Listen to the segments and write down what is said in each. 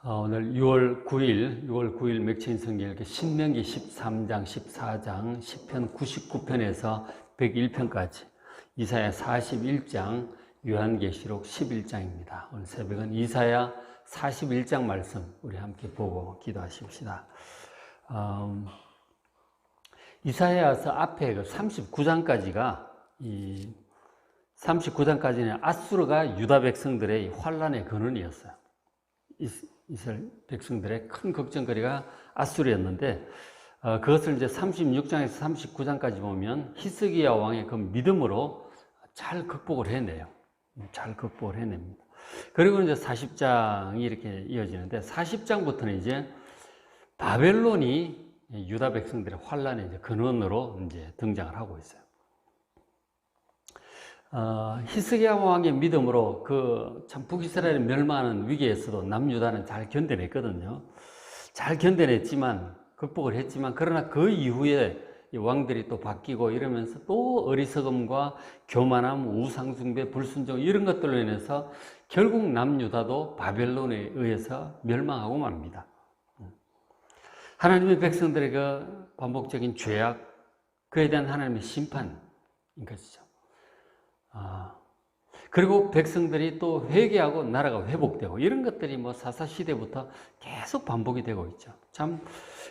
오늘 6월 9일 맥체인 성경 읽기 신명기 13장, 14장, 시편 99편에서 101편까지, 이사야 41장, 요한계시록 11장입니다. 오늘 새벽은 이사야 41장 말씀 우리 함께 보고 기도하십시다. 이사야서 앞에 39장까지가 이 39장까지는 아수르가 유다 백성들의 환란의 근원이었어요. 이스라엘 백성들의 큰 걱정거리가 아수르였는데, 그것을 이제 36장에서 39장까지 보면 히스기야 왕의 그 믿음으로 잘 극복을 해내요. 잘 극복을 해냅니다. 그리고 이제 40장이 이렇게 이어지는데, 40장부터는 이제 바벨론이 유다 백성들의 환란의 이제 근원으로 이제 등장을 하고 있어요. 히스기야 왕의 믿음으로 참 북이스라엘이 멸망하는 위기에서도 남유다는 잘 견뎌냈거든요. 잘 견뎌냈지만, 극복을 했지만, 그러나 그 이후에 왕들이 또 바뀌고 이러면서 또 어리석음과 교만함, 우상숭배, 불순종 이런 것들로 인해서 결국 남유다도 바벨론에 의해서 멸망하고 맙니다. 하나님의 백성들의 그 반복적인 죄악, 그에 대한 하나님의 심판인 것이죠. 그리고 백성들이 또 회개하고 나라가 회복되고 이런 것들이 사사시대부터 계속 반복이 되고 있죠. 참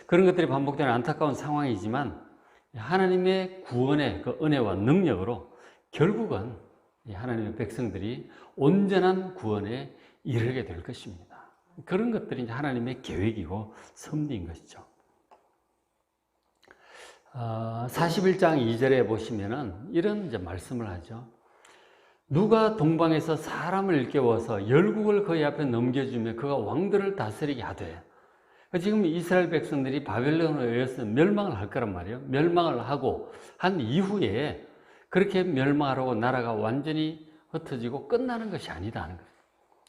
그런 것들이 반복되는 안타까운 상황이지만, 하나님의 구원의 그 은혜와 능력으로 결국은 하나님의 백성들이 온전한 구원에 이르게 될 것입니다. 그런 것들이 하나님의 계획이고 섭리인 것이죠. 41장 2절에 보시면은 이런 이제 말씀을 하죠. 누가 동방에서 사람을 일깨워서 열국을 그의 앞에 넘겨주며 그가 왕들을 다스리게 하되. 지금 이스라엘 백성들이 바벨론에 의해서 멸망을 할 거란 말이에요. 멸망을 하고 한 이후에 그렇게 멸망하고 나라가 완전히 흩어지고 끝나는 것이 아니다 하는 거예요.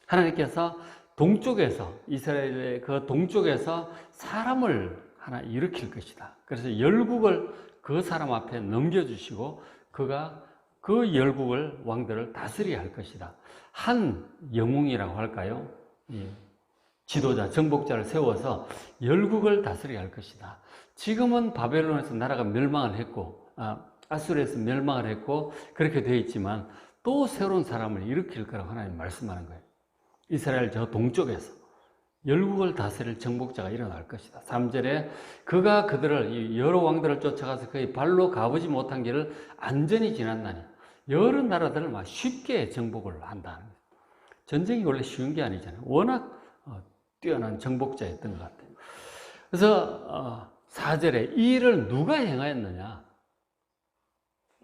하나님께서 동쪽에서, 이스라엘의 그 동쪽에서 사람을 하나 일으킬 것이다. 그래서 열국을 그 사람 앞에 넘겨주시고 그가 그 열국을, 왕들을 다스리게 할 것이다. 한 영웅이라고 할까요? 지도자, 정복자를 세워서 열국을 다스리게 할 것이다. 지금은 바벨론에서 나라가 멸망을 했고, 아수르에서 멸망을 했고, 그렇게 되어 있지만 또 새로운 사람을 일으킬 거라고 하나님 말씀하는 거예요. 이스라엘 저 동쪽에서 열국을 다스릴 정복자가 일어날 것이다. 3절에 그가 그들을, 여러 왕들을 쫓아가서 그의 발로 가보지 못한 길을 안전히 지났나니 여러 나라들을 막 쉽게 정복을 한다는 거예요. 전쟁이 원래 쉬운 게 아니잖아요. 워낙 뛰어난 정복자였던 것 같아요. 그래서 4절에 이 일을 누가 행하였느냐?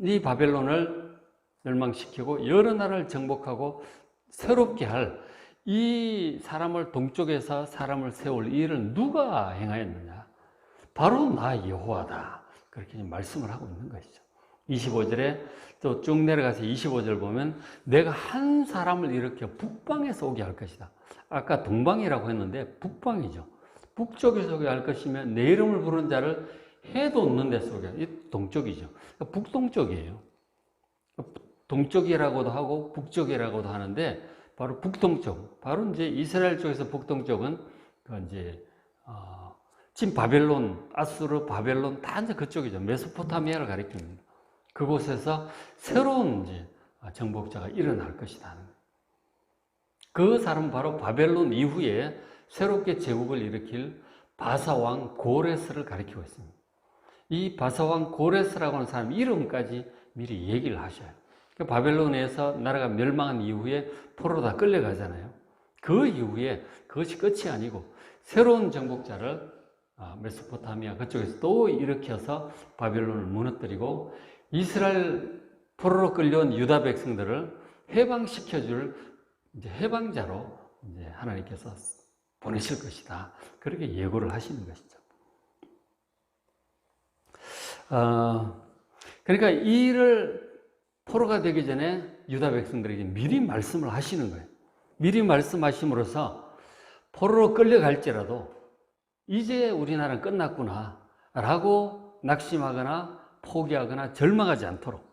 이 바벨론을 멸망시키고 여러 나라를 정복하고 새롭게 할 이 사람을, 동쪽에서 사람을 세울 이 일을 누가 행하였느냐? 바로 나 여호와다. 그렇게 말씀을 하고 있는 것이죠. 25절에 또 쭉 내려가서 25절 보면 내가 한 사람을 일으켜 북방에서 오게 할 것이다. 아까 동방이라고 했는데 북방이죠. 북쪽에서 오게 할 것이며 내 이름을 부르는 자를 해도 없는 데서 오게. 이 동쪽이죠. 북동쪽이에요. 동쪽이라고도 하고 북쪽이라고도 하는데 바로 북동쪽. 바로 이제 이스라엘 쪽에서 북동쪽은 이제 지금 바벨론, 아수르, 바벨론 다 이제 그쪽이죠. 메소포타미아를 가리킵니다. 그곳에서 새로운 이제 정복자가 일어날 것이다. 그 사람은 바로 바벨론 이후에 새롭게 제국을 일으킬 바사왕 고레스를 가리키고 있습니다. 이 바사왕 고레스라고 하는 사람 이름까지 미리 얘기를 하셔요. 바벨론에서 나라가 멸망한 이후에 포로로 다 끌려가잖아요. 그 이후에 그것이 끝이 아니고 새로운 정복자를 메소포타미아 그쪽에서 또 일으켜서 바벨론을 무너뜨리고 이스라엘 포로로 끌려온 유다 백성들을 해방시켜줄 이제 해방자로 이제 하나님께서 보내실 것이다. 그렇게 예고를 하시는 것이죠. 그러니까 이 일을 포로가 되기 전에 유다 백성들에게 미리 말씀을 하시는 거예요. 미리 말씀하심으로써 포로로 끌려갈지라도 이제 우리나라는 끝났구나 라고 낙심하거나 포기하거나 절망하지 않도록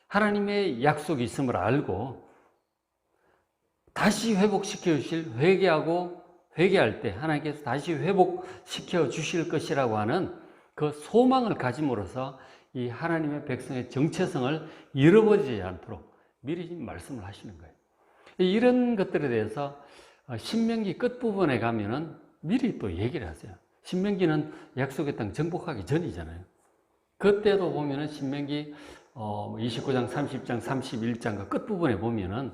하나님의 약속이 있음을 알고 다시 회복시켜 주실 회개하고 회개할 때 하나님께서 다시 회복시켜 주실 것이라고 하는 그 소망을 가짐으로써 이 하나님의 백성의 정체성을 잃어버리지 않도록 미리 말씀을 하시는 거예요. 이런 것들에 대해서 신명기 끝부분에 가면은 미리 또 얘기를 하세요. 신명기는 약속의 땅 정복하기 전이잖아요. 그때도 보면은 신명기 29장, 30장, 31장과 끝부분에 보면은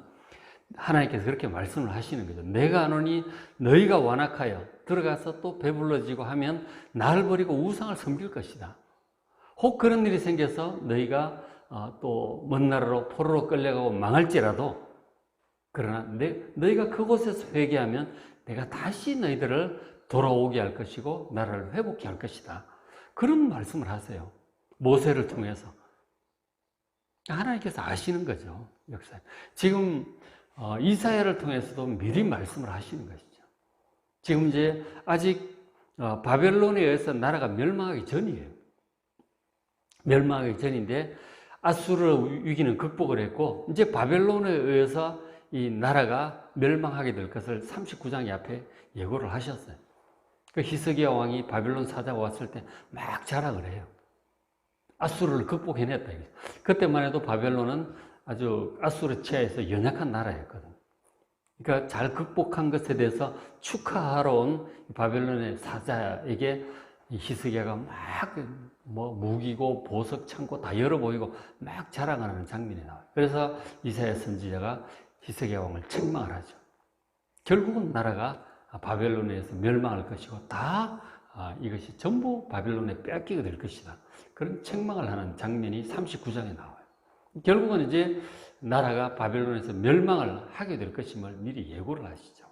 하나님께서 그렇게 말씀을 하시는 거죠. 내가 아노니 너희가 완악하여 들어가서 또 배불러지고 하면 나를 버리고 우상을 섬길 것이다. 혹 그런 일이 생겨서 너희가 또 먼 나라로 포로로 끌려가고 망할지라도, 그러나 너희가 그곳에서 회개하면 내가 다시 너희들을 돌아오게 할 것이고 나라를 회복케 할 것이다. 그런 말씀을 하세요. 모세를 통해서. 하나님께서 아시는 거죠, 역사에. 지금 이사야를 통해서도 미리 말씀을 하시는 것이죠. 지금 이제 아직 바벨론에 의해서 나라가 멸망하기 전이에요. 멸망하기 전인데 아수르 위기는 극복을 했고 이제 바벨론에 의해서 이 나라가 멸망하게 될 것을 39장 앞에 예고를 하셨어요. 그 히스기야 왕이 바벨론 사자가 왔을 때 막 자랑을 해요. 아수르를 극복해냈다. 그때만 해도 바벨론은 아주 아수르 치하에서 연약한 나라였거든요. 그러니까 잘 극복한 것에 대해서 축하하러 온 바벨론의 사자에게 히스기야가 막 무기고 보석 창고 다 열어 보이고 막 자랑하는 장면이 나와요. 그래서 이사야 선지자가 히스기야 왕을 책망을 하죠. 결국은 나라가 바벨론에서 멸망할 것이고 다 이것이 전부 바벨론에 빼앗기게 될 것이다. 그런 책망을 하는 장면이 39장에 나와요. 결국은 이제 나라가 바벨론에서 멸망을 하게 될 것임을 미리 예고를 하시죠.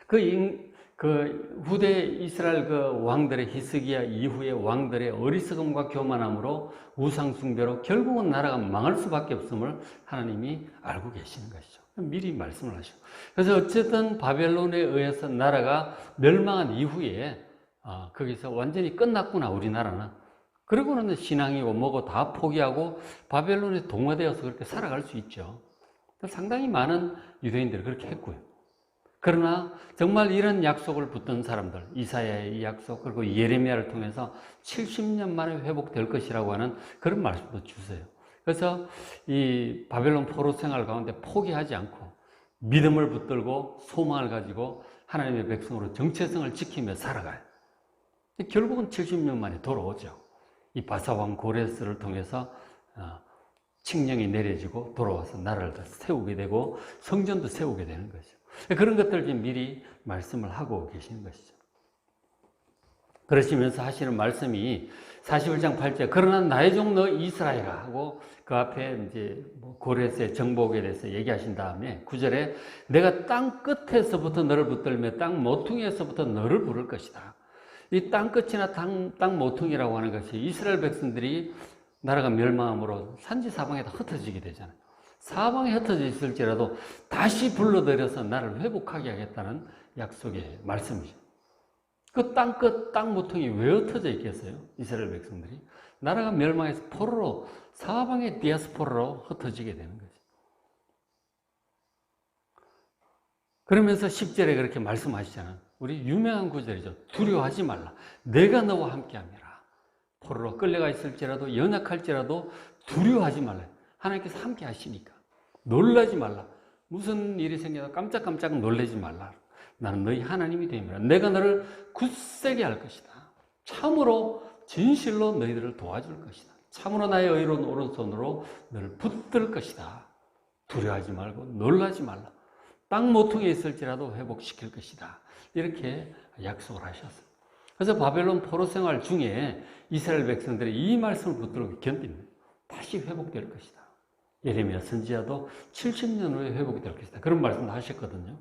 그 후대 이스라엘 그 왕들의 히스기야 이후의 왕들의 어리석음과 교만함으로 우상숭배로 결국은 나라가 망할 수밖에 없음을 하나님이 알고 계시는 것이죠. 미리 말씀을 하시고. 그래서 어쨌든 바벨론에 의해서 나라가 멸망한 이후에 거기서 완전히 끝났구나, 우리나라는. 그러고는 신앙이고 뭐고 다 포기하고 바벨론에 동화되어서 그렇게 살아갈 수 있죠. 상당히 많은 유대인들이 그렇게 했고요. 그러나 정말 이런 약속을 붙든 사람들, 이사야의 이 약속, 그리고 예레미야를 통해서 70년 만에 회복될 것이라고 하는 그런 말씀도 주세요. 그래서 이 바벨론 포로 생활 가운데 포기하지 않고 믿음을 붙들고 소망을 가지고 하나님의 백성으로 정체성을 지키며 살아가요. 결국은 70년 만에 돌아오죠. 이 바사왕 고레스를 통해서 칙령이 내려지고 돌아와서 나라를 세우게 되고 성전도 세우게 되는 거죠. 그런 것들을 미리 말씀을 하고 계시는 것이죠. 그러시면서 하시는 말씀이 41장 8절, 그러나 나의 종 너 이스라엘아 하고 그 앞에 이제 고레스의 정복에 대해서 얘기하신 다음에 9절에 내가 땅 끝에서부터 너를 붙들며 땅 모퉁이에서부터 너를 부를 것이다. 이 땅 끝이나 땅 모퉁이라고 하는 것이 이스라엘 백성들이 나라가 멸망함으로 산지 사방에 다 흩어지게 되잖아요. 사방에 흩어져 있을지라도 다시 불러들여서 나를 회복하게 하겠다는 약속의 말씀이죠. 그 땅 끝, 땅 모퉁이 왜 흩어져 있겠어요? 이스라엘 백성들이. 나라가 멸망해서 포로로, 사방의 디아스포라로 흩어지게 되는 거죠. 그러면서 10절에 그렇게 말씀하시잖아요. 우리 유명한 구절이죠. 두려워하지 말라. 내가 너와 함께 함이라. 포로로 끌려가 있을지라도, 연약할지라도 두려워하지 말라. 하나님께서 함께 하시니까. 놀라지 말라. 무슨 일이 생겨도 깜짝깜짝 놀라지 말라. 나는 너희 하나님이 됨이라. 내가 너를 굳세게 할 것이다. 참으로 진실로 너희들을 도와줄 것이다. 참으로 나의 의로운 오른손으로 너를 붙들 것이다. 두려워하지 말고 놀라지 말라. 땅 모퉁이에 있을지라도 회복시킬 것이다. 이렇게 약속을 하셨어요. 그래서 바벨론 포로 생활 중에 이스라엘 백성들이 이 말씀을 붙들고 견딥니다. 다시 회복될 것이다. 예레미야 선지자도 70년 후에 회복될 것이다. 그런 말씀도 하셨거든요.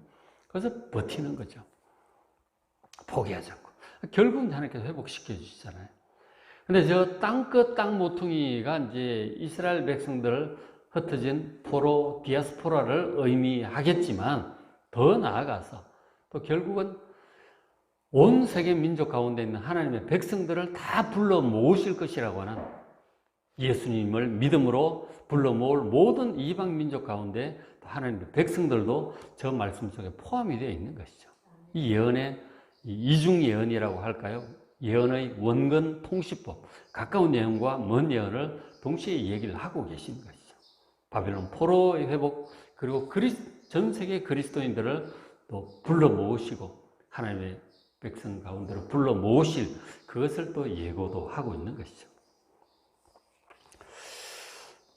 그래서 버티는 거죠. 포기하지 않고. 결국은 하나님께서 회복시켜 주시잖아요. 근데 저 땅끝 땅 모퉁이가 이제 이스라엘 백성들 흩어진 포로 디아스포라를 의미하겠지만 더 나아가서 또 결국은 온 세계 민족 가운데 있는 하나님의 백성들을 다 불러 모으실 것이라고 하는 예수님을 믿음으로 불러 모을 모든 이방 민족 가운데 하나님의 백성들도 저 말씀 속에 포함이 되어 있는 것이죠. 이 예언의 이중 예언이라고 할까요? 예언의 원근 통시법, 가까운 예언과 먼 예언을 동시에 얘기를 하고 계신 것이죠. 바벨론 포로의 회복, 그리고 전 세계 그리스도인들을 또 불러 모으시고 하나님의 백성 가운데로 불러 모으실 그것을 또 예고도 하고 있는 것이죠.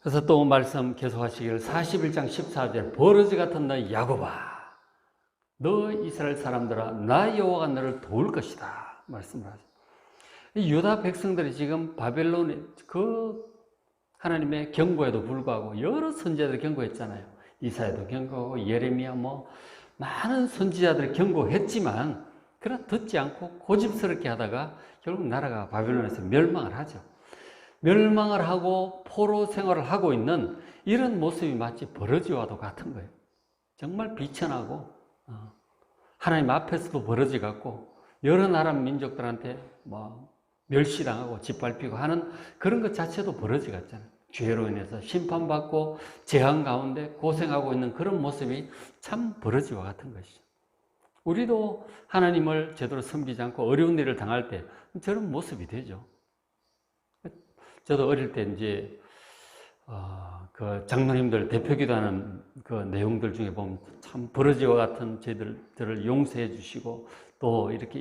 그래서 또 말씀 계속하시기를 41장 14절 버러지 같은 너희 야곱아 너 이스라엘 사람들아 나 여호와가 너를 도울 것이다 말씀을 하죠. 이 유다 백성들이 지금 바벨론의 그 하나님의 경고에도 불구하고 여러 선지자들이 경고했잖아요. 이사야도 경고하고 예레미야 많은 선지자들이 경고했지만 그러나 듣지 않고 고집스럽게 하다가 결국 나라가 바벨론에서 멸망을 하죠. 멸망을 하고 포로 생활을 하고 있는 이런 모습이 마치 버러지와도 같은 거예요. 정말 비천하고 하나님 앞에서도 버러지 같고 여러 나라 민족들한테 멸시당하고 짓밟히고 하는 그런 것 자체도 버러지 같잖아요. 죄로 인해서 심판받고 재앙 가운데 고생하고 있는 그런 모습이 참 버러지와 같은 것이죠. 우리도 하나님을 제대로 섬기지 않고 어려운 일을 당할 때 저런 모습이 되죠. 저도 어릴 때 이제 그 장로님들 대표기도하는 그 내용들 중에 보면 참 버러지와 같은 저들을 용서해 주시고 또 이렇게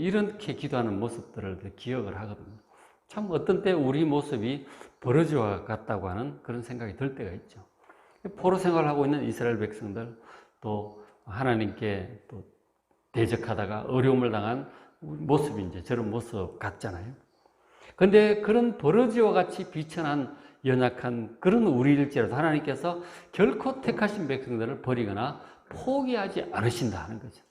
기도하는 모습들을 기억을 하거든요. 참 어떤 때 우리 모습이 버러지와 같다고 하는 그런 생각이 들 때가 있죠. 포로 생활을 하고 있는 이스라엘 백성들 또 하나님께 또 대적하다가 어려움을 당한 모습이 이제 저런 모습 같잖아요. 근데 그런 버러지와 같이 비천한 연약한 그런 우리일지라도 하나님께서 결코 택하신 백성들을 버리거나 포기하지 않으신다는 거죠.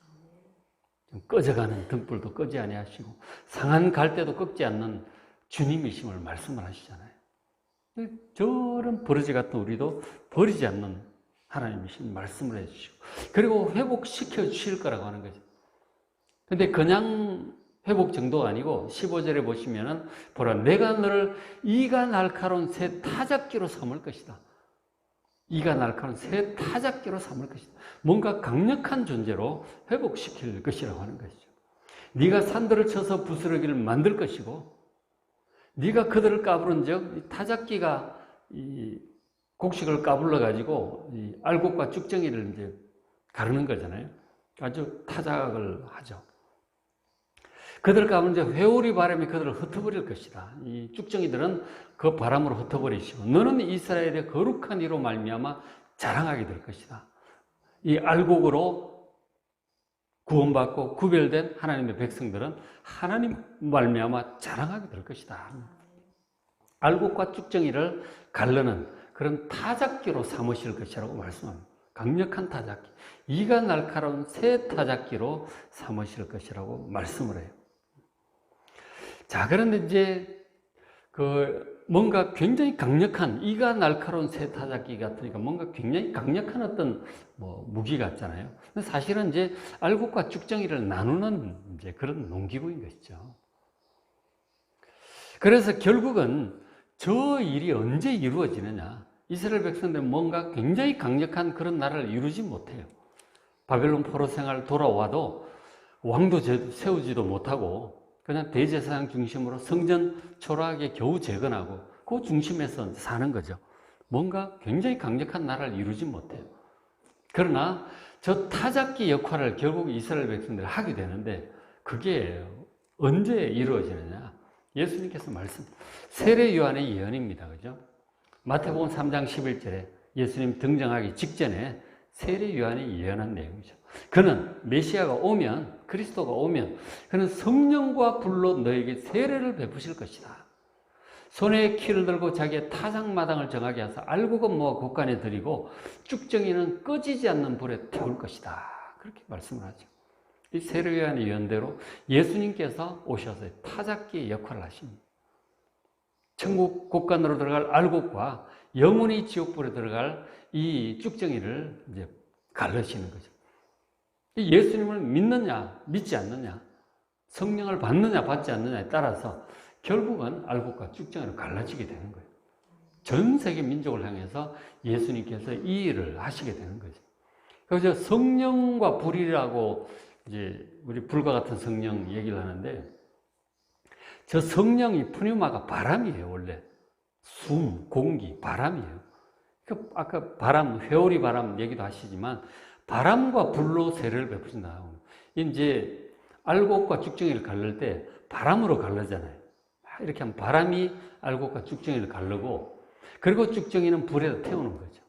꺼져가는 등불도 끄지 아니하시고 상한 갈대도 꺾지 않는 주님이심을 말씀을 하시잖아요. 저런 버러지 같은 우리도 버리지 않는 하나님이신 말씀을 해주시고 그리고 회복시켜 주실 거라고 하는 거죠. 근데 그냥 회복 정도가 아니고 15절에 보시면은 보라 내가 너를 이가 날카로운 새 타작기로 삼을 것이다. 이가 날카로운 새 타작기로 삼을 것이다. 뭔가 강력한 존재로 회복시킬 것이라고 하는 것이죠. 네가 산들을 쳐서 부스러기를 만들 것이고 네가 그들을 까부른 적 타작기가 이 곡식을 까불러 가지고 이 알곡과 쭉정이를 이제 가르는 거잖아요. 아주 타작을 하죠. 그들 가운데 회오리 바람이 그들을 흩어버릴 것이다. 이 쭉정이들은 그 바람으로 흩어버리시고 너는 이스라엘의 거룩한 이로 말미암아 자랑하게 될 것이다. 이 알곡으로 구원받고 구별된 하나님의 백성들은 하나님 말미암아 자랑하게 될 것이다. 알곡과 쭉정이를 가르는 그런 타작기로 삼으실 것이라고 말씀합니다. 강력한 타작기, 이가 날카로운 새 타작기로 삼으실 것이라고 말씀을 해요. 자, 그런데 이제 뭔가 굉장히 강력한 이가 날카로운 새 타작기 같으니까 뭔가 굉장히 강력한 어떤 무기 같잖아요. 근데 사실은 이제 알곡과 쭉정이를 나누는 이제 그런 농기구인 것이죠. 그래서 결국은 저 일이 언제 이루어지느냐? 이스라엘 백성들은 뭔가 굉장히 강력한 그런 나라를 이루지 못해요. 바벨론 포로 생활 돌아와도 왕도 세우지도 못하고 그냥 대제사장 중심으로 성전 초라하게 겨우 재건하고 그 중심에서 사는 거죠. 뭔가 굉장히 강력한 나라를 이루지 못해요. 그러나 저 타작기 역할을 결국 이스라엘 백성들이 하게 되는데 그게 언제 이루어지느냐? 예수님께서 세례 요한의 예언입니다. 그죠? 마태복음 3장 11절에 예수님 등장하기 직전에 세례 요한이 예언한 내용이죠. 그는 메시아가 오면, 그리스도가 오면 그는 성령과 불로 너에게 세례를 베푸실 것이다. 손에 키를 들고 자기의 타작마당을 정하게 하사 알곡은 모아 곳간에 들이고 쭉정이는 꺼지지 않는 불에 태울 것이다. 그렇게 말씀을 하죠. 이 세례 요한의 예언대로 예수님께서 오셔서 타작기의 역할을 하십니다. 천국 곳간으로 들어갈 알곡과 영원히 지옥불에 들어갈 이 쭉정이를 이제 갈르시는 거죠. 예수님을 믿느냐, 믿지 않느냐, 성령을 받느냐, 받지 않느냐에 따라서 결국은 알곡과 쭉정이로 갈라지게 되는 거예요. 전 세계 민족을 향해서 예수님께서 이 일을 하시게 되는 거죠. 그래서 성령과 불이라고 이제 우리 불과 같은 성령 얘기를 하는데, 저 성령이 푸뉴마가 바람이에요. 원래 숨, 공기, 바람이에요. 아까 바람, 회오리 바람 얘기도 하시지만 바람과 불로 세례를 베푸신다. 이제 알곡과 죽정이를 가를 때 바람으로 가르잖아요. 이렇게 하면 바람이 알곡과 죽정이를 가르고, 그리고 죽정이는 불에다 태우는 거죠.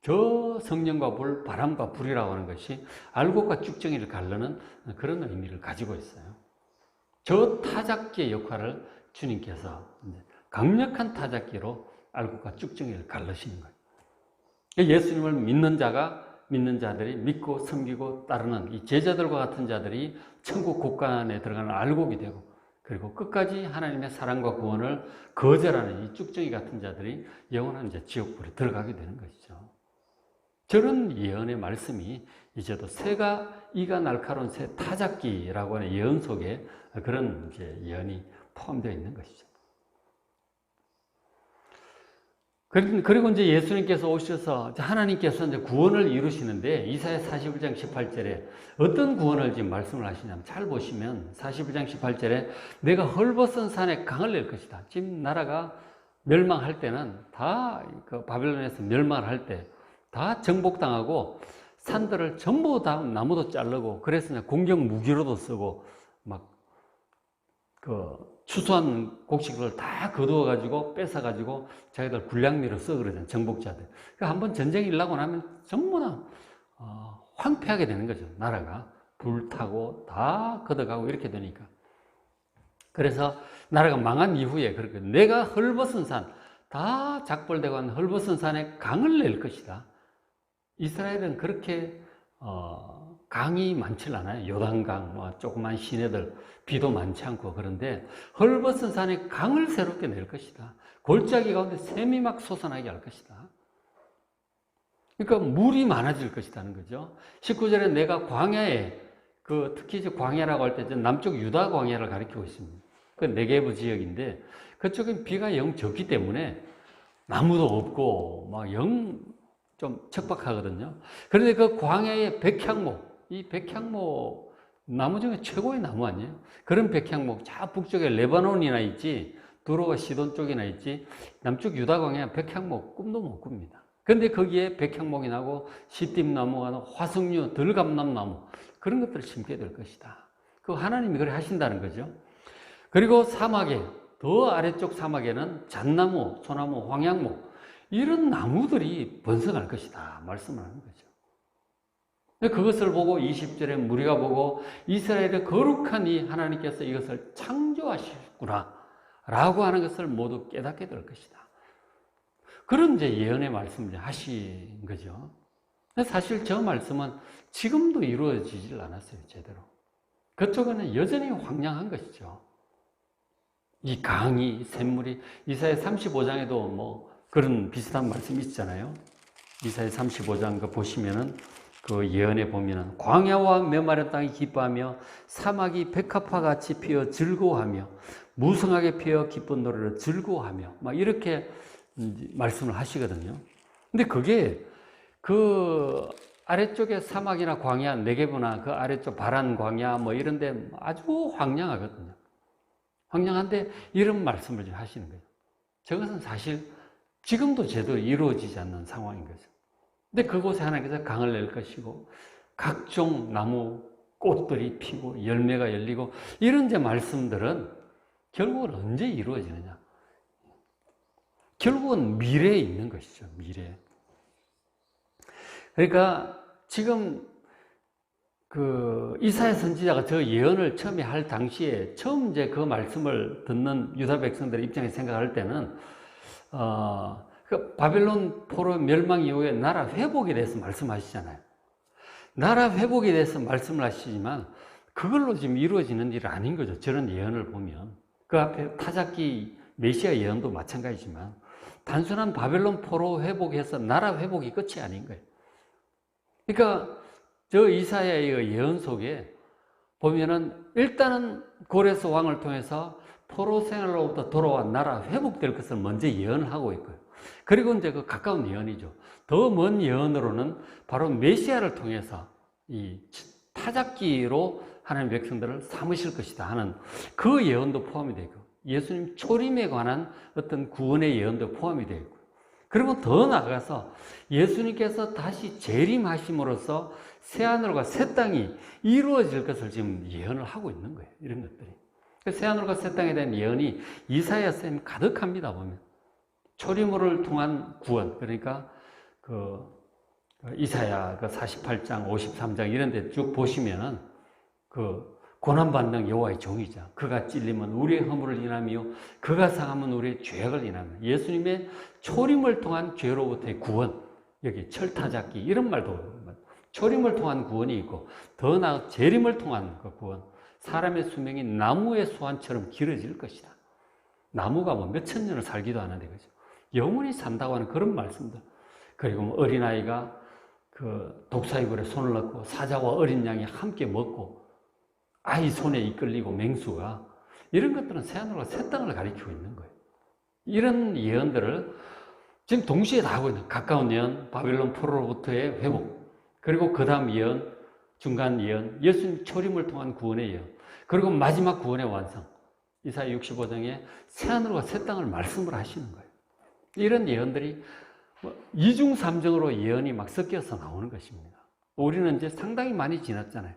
저 성령과 불, 바람과 불이라고 하는 것이 알곡과 죽정이를 가르는 그런 의미를 가지고 있어요. 저 타작기의 역할을 주님께서 강력한 타작기로 알곡과 죽정이를 가르시는 거예요. 예수님을 믿는 자들이 믿고 섬기고 따르는 이 제자들과 같은 자들이 천국 곳간에 들어가는 알곡이 되고, 그리고 끝까지 하나님의 사랑과 구원을 거절하는 이 쭉정이 같은 자들이 영원한 이제 지옥불에 들어가게 되는 것이죠. 저런 예언의 말씀이 이제도 이가 날카로운 새 타작기라고 하는 예언 속에 그런 이제 예언이 포함되어 있는 것이죠. 그리고 이제 예수님께서 오셔서 하나님께서 이제 구원을 이루시는데, 이사야 41장 18절에 어떤 구원을 지금 말씀을 하시냐면, 잘 보시면 41장 18절에 내가 헐벗은 산에 강을 낼 것이다. 지금 나라가 멸망할 때는 다 그 바벨론에서 멸망할 때 다 정복당하고 산들을 전부 다 나무도 자르고, 그래서 이제 공격 무기로도 쓰고 막 추수한 곡식을 다 거두어가지고 뺏어가지고 자기들 군량미로 써 그러잖아요, 정복자들. 그러니까 한번 전쟁이 일어나고 나면 전부 다 황폐하게 되는 거죠. 나라가 불타고 다 걷어가고 이렇게 되니까. 그래서 나라가 망한 이후에 그렇게 내가 헐벗은 산, 다 작벌되고 한 헐벗은 산에 강을 낼 것이다. 이스라엘은 그렇게 강이 많지 않아요. 요단강, 조그만 시내들, 비도 많지 않고. 그런데 헐벗은 산에 강을 새롭게 낼 것이다. 골짜기 가운데 샘이 막 솟아나게 할 것이다. 그러니까 물이 많아질 것이라는 거죠. 19절에 내가 광야에, 특히 이제 광야라고 할 때 남쪽 유다 광야를 가리키고 있습니다. 그 네게브 지역인데, 그쪽은 비가 영 적기 때문에 나무도 없고 막 영 좀 척박하거든요. 그런데 그 광야의 백향목, 이 백향목 나무 중에 최고의 나무 아니에요? 그런 백향목, 저 북쪽에 레바논이나 있지, 두로와 시돈 쪽이나 있지, 남쪽 유다 광야 백향목 꿈도 못 꿉니다. 그런데 거기에 백향목이 나고 시띠나무가 나고 화석류, 들감남나무, 그런 것들을 심게 될 것이다. 그 하나님이 그래 하신다는 거죠. 그리고 사막에, 더 아래쪽 사막에는 잣나무, 소나무, 황양목, 이런 나무들이 번성할 것이다 말씀을 하는 거죠. 그것을 보고 20절에 무리가 보고 이스라엘의 거룩한 이 하나님께서 이것을 창조하셨구나 라고 하는 것을 모두 깨닫게 될 것이다. 그런 이제 예언의 말씀을 하신 거죠. 사실 저 말씀은 지금도 이루어지질 않았어요, 제대로. 그쪽에는 여전히 황량한 것이죠. 이 강이, 샘물이, 이사야 35장에도 그런 비슷한 말씀이 있잖아요. 이사야 35장 보시면은 그 예언에 보면은 광야와 메마른 땅이 기뻐하며 사막이 백합화 같이 피어 즐거워하며 무성하게 피어 기쁜 노래를 즐거워하며 막 이렇게 말씀을 하시거든요. 근데 그게 그 아래쪽에 사막이나 광야, 네게브나 그 아래쪽 바란 광야 이런데 아주 황량하거든요. 황량한데 이런 말씀을 좀 하시는 거예요. 저것은 사실 지금도 제대로 이루어지지 않는 상황인 거죠. 근데 그곳에 하나님께서 강을 낼 것이고 각종 나무 꽃들이 피고 열매가 열리고 이런 제 말씀들은 결국은 언제 이루어지느냐? 결국은 미래에 있는 것이죠. 미래. 그러니까 지금 이사야 선지자가 저 예언을 처음에 할 당시에 처음 이제 그 말씀을 듣는 유다 백성들의 입장에 생각할 때는 바벨론 포로 멸망 이후에 나라 회복에 대해서 말씀하시잖아요. 나라 회복에 대해서 말씀을 하시지만 그걸로 지금 이루어지는 일은 아닌 거죠. 저런 예언을 보면. 그 앞에 타작기 메시아 예언도 마찬가지지만 단순한 바벨론 포로 회복해서 나라 회복이 끝이 아닌 거예요. 그러니까 저 이사야의 예언 속에 보면은 일단은 고레스 왕을 통해서 포로 생활로부터 돌아와 나라 회복될 것을 먼저 예언을 하고 있고요. 그리고 이제 그 가까운 예언이죠. 더 먼 예언으로는 바로 메시아를 통해서 이 타작기로 하나님 백성들을 삼으실 것이다 하는 그 예언도 포함이 되고, 예수님 초림에 관한 어떤 구원의 예언도 포함이 되어 있고, 그리고 더 나아가서 예수님께서 다시 재림하심으로써 새하늘과 새 땅이 이루어질 것을 지금 예언을 하고 있는 거예요. 이런 것들이. 새하늘과 새 땅에 대한 예언이 이사야서에 가득합니다. 보면 초림을 통한 구원, 그러니까 그 이사야 48장, 53장 이런 데 쭉 보시면은 그 고난받는 여호와의 종이자 그가 찔림은 우리의 허물을 인하며 그가 상함은 우리의 죄악을 인하며, 예수님의 초림을 통한 죄로부터의 구원, 여기 철타잡기 이런 말도, 초림을 통한 구원이 있고 더 나아 재림을 통한 그 구원, 사람의 수명이 나무의 수완처럼 길어질 것이다. 나무가 뭐 몇천 년을 살기도 하는데, 그죠? 영원히 산다고 하는 그런 말씀들. 그리고 뭐 어린아이가 그 독사이불에 손을 넣고 사자와 어린 양이 함께 먹고 아이 손에 이끌리고, 맹수가, 이런 것들은 새하늘과 새 땅을 가리키고 있는 거예요. 이런 예언들을 지금 동시에 다 하고 있는, 가까운 예언, 바벨론 포로로부터의 회복, 그리고 그 다음 예언, 중간 예언, 예수님 초림을 통한 구원의 예언, 그리고 마지막 구원의 완성, 이사야 65장에 새하늘과 새 땅을 말씀을 하시는 거예요. 이런 예언들이 이중삼정으로 예언이 막 섞여서 나오는 것입니다. 우리는 이제 상당히 많이 지났잖아요.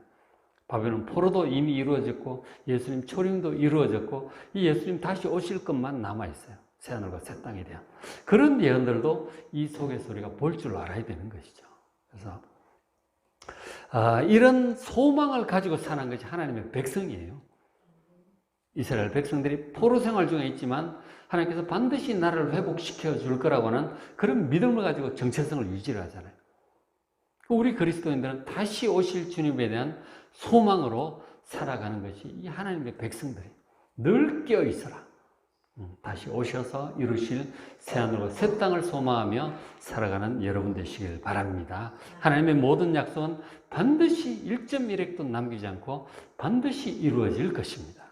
바벨론 포로도 이미 이루어졌고 예수님 초림도 이루어졌고 이 예수님 다시 오실 것만 남아있어요. 새하늘과 새 땅에 대한 그런 예언들도 이 속에서 우리가 볼 줄 알아야 되는 것이죠. 그래서 이런 소망을 가지고 사는 것이 하나님의 백성이에요. 이스라엘 백성들이 포로 생활 중에 있지만 하나님께서 반드시 나라를 회복시켜 줄 거라고 하는 그런 믿음을 가지고 정체성을 유지를 하잖아요. 우리 그리스도인들은 다시 오실 주님에 대한 소망으로 살아가는 것이 이 하나님의 백성들이 늘 깨어 있어라. 다시 오셔서 이루실 새하늘과 새 땅을 소망하며 살아가는 여러분 되시길 바랍니다. 하나님의 모든 약속은 반드시 1.1획도 남기지 않고 반드시 이루어질 것입니다.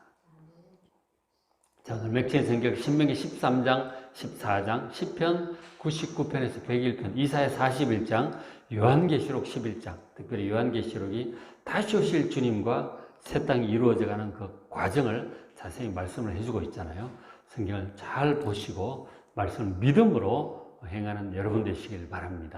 자, 오늘 맥주의 성경 신명기 13장, 14장, 시편 99편에서 101편, 이사야 41장, 요한계시록 11장, 특별히 요한계시록이 다시 오실 주님과 새 땅이 이루어져가는 그 과정을 자세히 말씀을 해주고 있잖아요. 성경을 잘 보시고 말씀을 믿음으로 행하는 여러분 되시길 바랍니다.